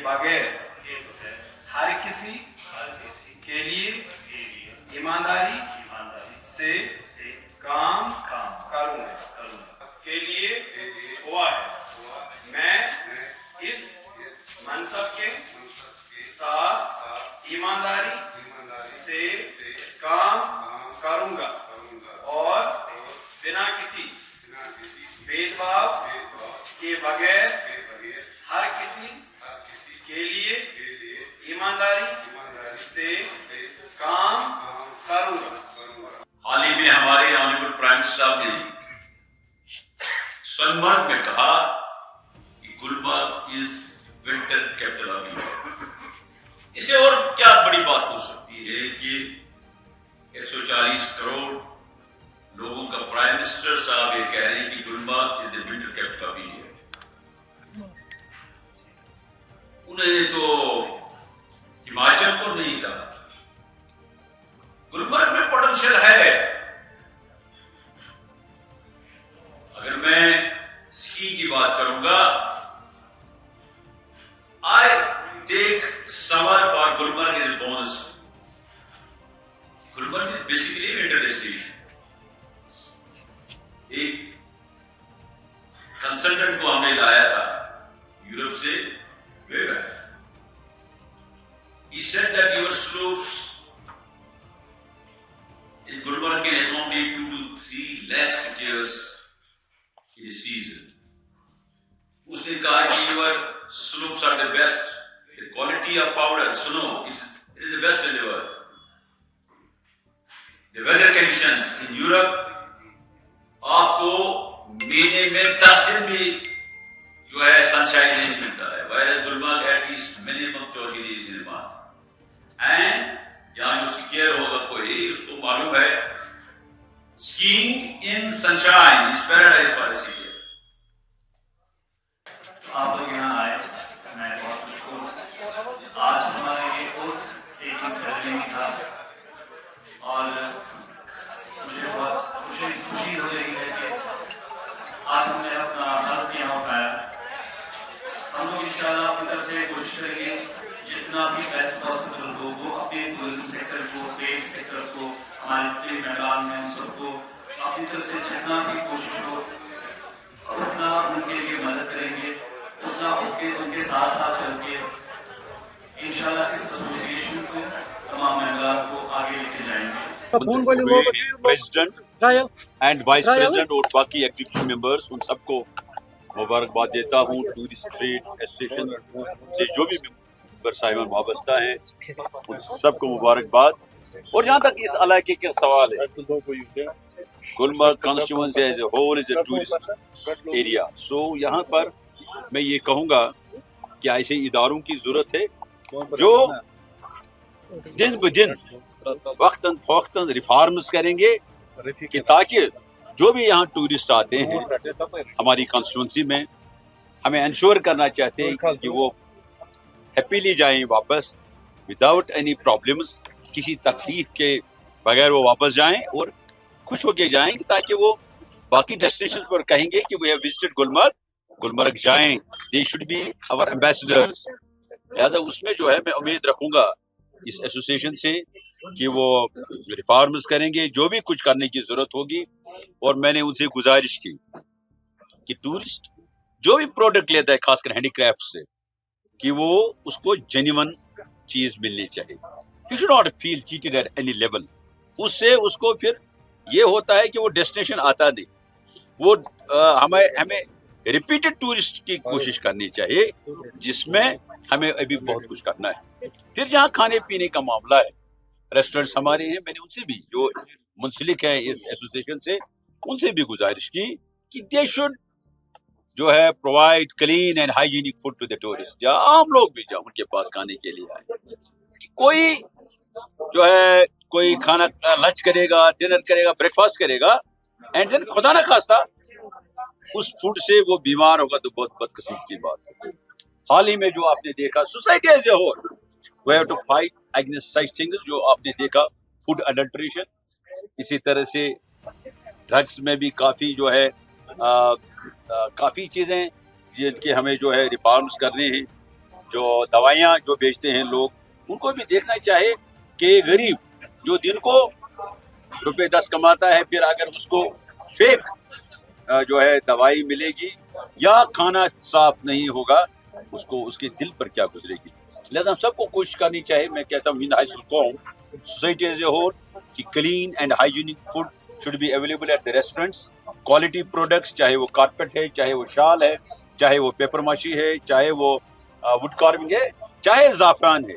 बगैर हर किसी के लिए ईमानदारी से काम करूँगा के लिए हुआ है। मैं इस मनसब के साथ ईमानदारी से काम करूँगा और बिना किसी भेदभाव के बगैर हर किसी के लिए ईमानदारी से काम करूँगा। हाल ही में हमारे ऑनरेबल प्राइम मिनिस्टर साहब ने सोनमर्ग में कहा कि Gulmarg is winter capital of India. इससे और क्या बड़ी बात हो सकती है कि 140 करोड़ लोगों का प्राइम मिनिस्टर साहब ये कह रहे हैं कि Gulmarg is the winter capital of India. उन्होंने तो हिमाचल को नहीं कहा। गुलमर्ग में पोटेंशियल है। अगर मैं स्की की बात करूंगा, I take summer for Gulmarg is a bonus. Gulmarg is basically winter destination. एक कंसल्टेंट को हमने लाया था यूरोप से, he said that your slopes in Gulmarg can accommodate 2 to 3 lakh skiers in a season. उसने कहा कि your slopes are the best. The quality of powder snow is the best in the world. The weather conditions in Europe, आपको महीने में 10 दिन भी जो है सनशाइन नहीं मिलता है। Whereas Gulmarg at least minimum 20 days in a month. And यहाँ जो स्कीयर होगा कोई, उसको मालूम है skiing in sunshine is paradise for a skier. आप लोग यहाँ आए, मैं बहुत खुश हूँ। आज हमारे ये ओथ टेकिंग सेरेमनी था और मुझे बहुत खुशी हो रही है कि आज हमने अपना हल्फ यहाँ उठाया। हम लोग इंशाल्लाह अपनी तरफ से कोशिश करेंगे जितना भी बेस्ट पॉसिबल हो वो अपने टूरिज्म सेक्टर को, ट्रेड सेक्टर को, हमारे जितने मैदान में उन सबको अपनी तरफ से जितना भी कोशिश हो उतना उनके लिए मदद करेंगे, उतना उनके साथ साथ चल के इंशाल्लाह इस एसोसिएशन को, तमाम मेंबर को आगे लेके जाएंगे। प्रेसिडेंट एंड वाइस प्रेसिडेंट और बाकी एग्जीक्यूटिव मेंबर्स, उन सबको मुबारकबाद देता हूँ। टूरिस्ट ट्रेड एसोसिएशन से जो भी मेंबर साहिबान वाबस्ता हैं उन सबको मुबारकबाद। और जहाँ तक इस इलाके का सवाल है, Gulmarg constituency as a whole is a tourist area. So यहाँ पर मैं ये कहूँगा कि ऐसे इदारों की ज़रूरत है जो दिन ब दिन वक्तन फ़ौक्तन रिफॉर्म्स करेंगे कि ताकि जो भी यहाँ टूरिस्ट आते हैं हमारी कॉन्स्टिट्यूएंसी में, हमें इंश्योर करना चाहते हैं कि वो हैप्पीली जाएं वापस, विदाउट एनी प्रॉब्लम्स, किसी तकलीफ के बगैर वो वापस जाएं और खुश होके जाएं, ताकि वो बाकी डेस्टिनेशन पर कहेंगे कि we have visited Gulmarg, Gulmarg जाएं। They should be our ambassadors. लिहाजा उसमें जो है मैं उम्मीद रखूंगा इस एसोसिएशन से कि वो रिफॉर्म्स करेंगे, जो भी कुछ करने की जरूरत होगी। और मैंने उनसे गुजारिश की कि टूरिस्ट जो भी प्रोडक्ट लेता है, खासकर हैंडीक्राफ्ट से, कि वो उसको जेन्युइन चीज मिलनी चाहिए। You should not feel cheated at any level. उससे उसको फिर ये होता है कि वो डेस्टिनेशन आता नहीं, वो हमें रिपीटेड टूरिस्ट की कोशिश करनी चाहिए, जिसमें हमें अभी बहुत कुछ करना है। फिर जहाँ खाने पीने का मामला है, रेस्टोरेंट्स हमारे हैं, मैंने उनसे भी जो मुंसलिक है इस एसोसिएशन से, उनसे भी गुजारिश की कि दे शुड जो है provide clean and hygienic food to the tourist. या आम लोग भी जाओ उनके पास खाने के लिए आए। कोई जो है कोई खाना लंच करेगा, डिनर करेगा, ब्रेकफास्ट करेगा, एंड देन खुदा ना खास्ता उस फूड से वो बीमार होगा, तो बहुत बदकिस्मत की बात है। हाल ही में जो आपने देखा, society as a whole we have to fight against such things, जो आपने देखा फूड अडल्ट्रेशन। इसी तरह से ड्रग्स में भी काफ़ी जो है काफ़ी चीज़ें जिनके हमें जो है रिफॉर्म्स करने हैं। जो दवाइयाँ जो बेचते हैं लोग उनको भी देखना चाहिए कि गरीब जो दिन को रुपए 10 कमाता है फिर अगर उसको फेक जो है दवाई मिलेगी या खाना साफ नहीं होगा उसको उसके दिल पर क्या गुजरेगी। लिहाजा हम सबको कोशिश करनी चाहिए, मैं कहता हूँ हिंद हाई कौम सोसाइटी एज ए होल कि clean and hygienic food should be available at the restaurants. Quality products, चाहे वो कारपेट है, चाहे वो शाल है, चाहे वो पेपर माशी है, चाहे वो वुड कार्विंग है, चाहे ज़ाफ़रान है,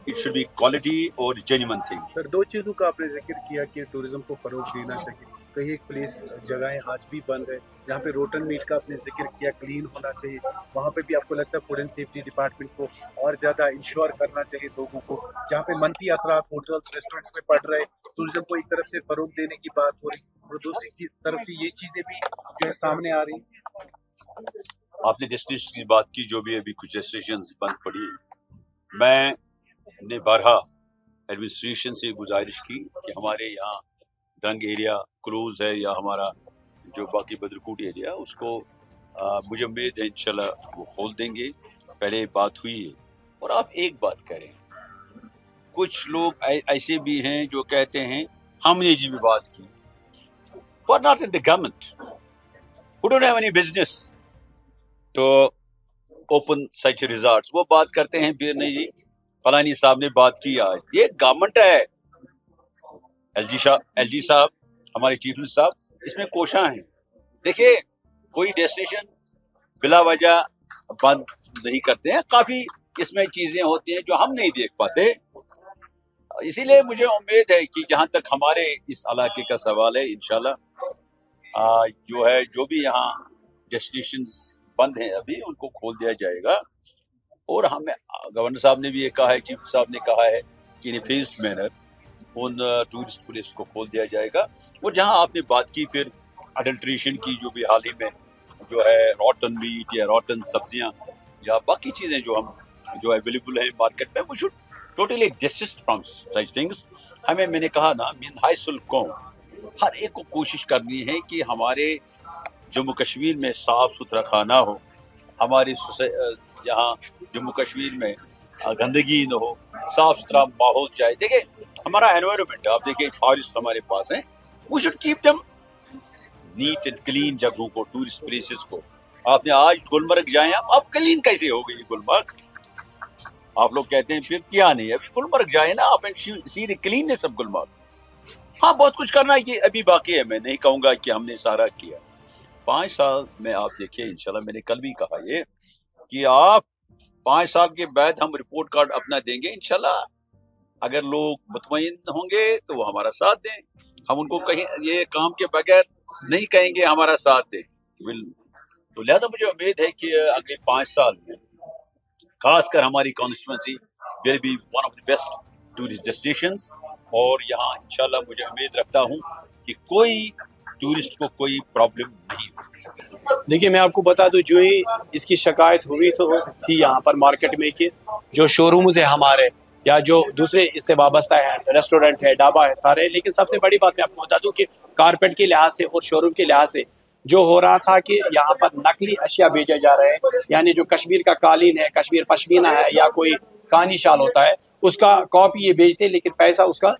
इट शुड बी क्वालिटी और जेन्युइन थिंग। सर, दो चीज़ों का आपने जिक्र किया कि टूरिज्म को फ़रोग देना चाहिए। कई एक प्लेस जगहें आज भी बंद है जहाँ पे रोटन मीट का आपने जिक्र किया, क्लीन होना चाहिए, वहाँ पे भी आपको लगता है फूड एंड सेफ्टी डिपार्टमेंट को और ज़्यादा इंश्योर करना चाहिए लोगों को। जहाँ पे मनफी असरात होटल्स रेस्टोरेंट्स में पड़ रहे, टूरिज्म को एक तरफ से फ़रोग देने की बात हो रही और दूसरी तरफ से ये चीज़ें भी जो है सामने आ रही। आपने डेस्टिनेशन की बात की, जो भी अभी कुछ डेस्टिनेशंस बंद पड़ी, मैंने बारहा एडमिनिस्ट्रेशन से गुजारिश की कि हमारे यहाँ दंग एरिया क्लोज है या हमारा जो बाकी बदरकोट एरिया उसको मुझे उम्मीद है इंशाल्लाह वो खोल देंगे। पहले बात हुई है और आप एक बात करें, कुछ लोग ऐसे भी हैं जो कहते हैं हमने जी भी बात की, who are not in the government, who don't have any business to open such resorts, वो बात करते हैं फिर नहीं जी फलानी साहब ने बात की। आज ये गवर्नमेंट है, एलजी साहब हमारे चीफ मिनिस्टर साहब इसमें कोशा हैं। देखिए कोई डेस्टिनेशन बिला वजह बंद नहीं करते हैं, काफ़ी इसमें चीज़ें होती हैं जो हम नहीं देख पाते। इसीलिए मुझे उम्मीद है कि जहाँ तक हमारे इस इलाके का सवाल है इंशाल्लाह जो है जो भी यहाँ डेस्टिनेशंस बंद हैं अभी उनको खोल दिया जाएगा। और हमें गवर्नर साहब ने भी ये कहा है, चीफ साहब ने कहा है कि इन फेस्ड मैनर उन टूरिस्ट प्लेस को खोल दिया जाएगा। और जहाँ आपने बात की फिर अडल्ट्रेशन की, जो भी हाल ही में जो है रॉटन मीट या रॉटन सब्जियाँ या बाकी चीज़ें जो हम जो अवेलेबल है मार्केट में, वो should totally desist from such things. हमें मैंने कहा ना मीन हाई सुल कौम हर एक को कोशिश करनी है कि हमारे जम्मू कश्मीर में साफ़ सुथरा खाना हो, हमारे यहाँ जम्मू कश्मीर में गंदगी न हो, साफ़ सुथरा माहौल चाहिए। देखिए हमारा एनवायरनमेंट, आप देखिए फॉरेस्ट हमारे पास है, we should keep them neat and clean जगहों को, टूरिस्ट प्लेसेस को। आपने आज गुलमर्ग जाए, अब क्लीन कैसे हो गई गुलमर्ग? आप लोग कहते हैं फिर किया नहीं, अभी गुलमर्ग जाए ना आप and see the cleanness of Gulmarg. हाँ बहुत कुछ करना ये अभी बाकी है, मैं नहीं कहूँगा कि हमने सारा किया। 5 साल में आप देखिए इंशाल्लाह, मैंने कल भी कहा ये कि आप 5 साल के बाद हम रिपोर्ट कार्ड अपना देंगे इंशाल्लाह। अगर लोग मुतमईन होंगे तो वो हमारा साथ दें, हम उनको कहीं ये काम के बगैर नहीं कहेंगे हमारा साथ दें। तो लिहाजा मुझे उम्मीद है कि अगले 5 साल में खासकर हमारी constituency will be one of the best tourist destinations. और यहाँ इंशाल्लाह मुझे उम्मीद रखता हूँ कि कोई टूरिस्ट को कोई प्रॉब्लम नहीं हो। देखिए मैं आपको बता दूं, जो ही इसकी शिकायत हुई तो थी यहाँ पर मार्केट में कि जो शोरूम्स है हमारे या जो दूसरे इससे वाबस्ता है, रेस्टोरेंट है, ढाबा है सारे, लेकिन सबसे बड़ी बात मैं आपको बता दूं कि कारपेट के लिहाज से और शोरूम के लिहाज से जो हो रहा था कि यहाँ पर नकली अशिया बेचे जा रहे हैं, यानी जो कश्मीर का कालीन है, कश्मीर पश्मीना है या कोई कानी शाल होता है, उसका कॉपी ये बेचते हैं लेकिन पैसा उसका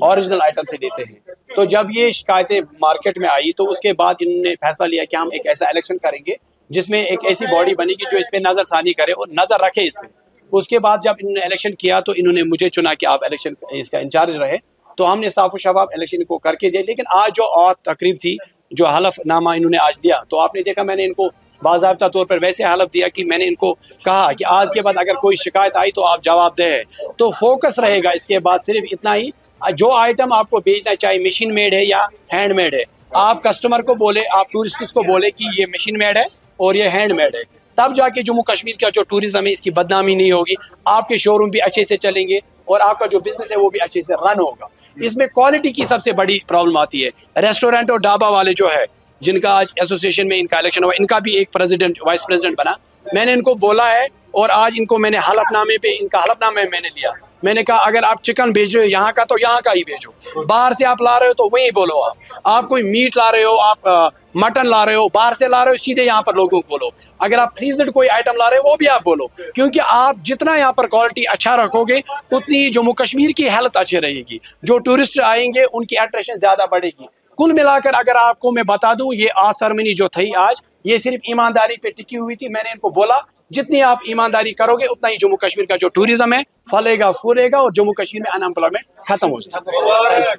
ओरिजिनल आइटम से देते हैं। तो जब ये शिकायतें मार्केट में आई तो उसके बाद इन्होंने फैसला लिया कि हम एक ऐसा इलेक्शन करेंगे जिसमें एक ऐसी बॉडी बनेगी जो इस पर नज़रसानी करे और नज़र रखे इस पर। उसके बाद जब इन्होंने इलेक्शन किया तो इन्होंने मुझे चुना कि आप इलेक्शन इसका इंचार्ज रहे, तो हमने साफ शफाफ इलेक्शन को करके दिया। लेकिन आज जो और तकरीब थी, जो हलफनामा इन्होंने आज दिया, तो आपने देखा मैंने इनको बाज़ाब्ता तौर पर वैसे हलफ दिया कि मैंने इनको कहा कि आज के बाद अगर कोई शिकायत आई तो आप जवाब दें। तो फोकस रहेगा इसके बाद सिर्फ इतना ही, जो आइटम आपको बेचना चाहे मशीन मेड है या हैंड मेड है, आप कस्टमर को बोले, आप टूरिस्ट को बोले कि ये मशीन मेड है और ये हैंड मेड है, तब जाके जम्मू कश्मीर का जो टूरिज्म है इसकी बदनामी नहीं होगी, आपके शोरूम भी अच्छे से चलेंगे और आपका जो बिजनेस है वो भी अच्छे से रन होगा। इसमें क्वालिटी की सबसे बड़ी प्रॉब्लम आती है। रेस्टोरेंट और ढाबा वाले जो है, जिनका आज एसोसिएशन में इनका इलेक्शन हुआ, इनका भी एक प्रेसिडेंट वाइस प्रेसिडेंट बना, मैंने इनको बोला है اور آج ان کو میں نے حلف نامے پہ ان کا حلف نامے میں نے لیا. میں نے کہا اگر آپ چکن بھیج رہے ہو یہاں کا تو یہاں کا ہی بھیجو, باہر سے آپ لا رہے ہو تو وہیں بولو. آپ کوئی میٹ لا رہے ہو, آپ مٹن لا رہے ہو, باہر سے لا رہے ہو, سیدھے یہاں پر لوگوں کو بولو. اگر آپ فریزڈ کوئی آئٹم لا رہے ہو وہ بھی آپ بولو, کیونکہ آپ جتنا یہاں پر کوالٹی اچھا رکھو گے اتنی جموں کشمیر کی ہیلتھ اچھی رہے گی. جو ٹورسٹ آئیں گے ان کی اٹریکشن زیادہ بڑھے گی. کل ملا کر اگر آپ کو میں بتا دوں, یہ آج سرمنی جو تھی آج, یہ صرف ایمانداری پہ ٹکی ہوئی تھی. میں نے ان کو بولا جتنی آپ ایمانداری کرو گے اتنا ہی جموں کشمیر کا جو ٹوریزم ہے پھلے گا پھولے گا اور جموں کشمیر میں ان امپلائمنٹ ختم ہو جائے گا.